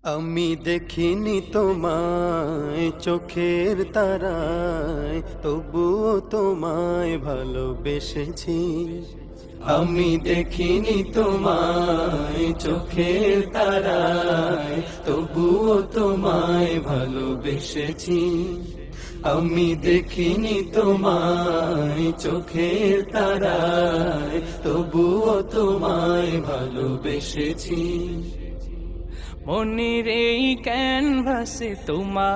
আমি দেখিনি তোমায় চোখের তারায়, তবুও তোমায় ভালোবেসেছি। আমি দেখিনি তোমায় চোখের তারায়, তবুও তোমায় ভালোবেসেছি। আমি দেখিনি তোমায় চোখের তারায়, তবুও তোমায় ভালোবেসেছি। মনের এই ক্যানভাসে তোমার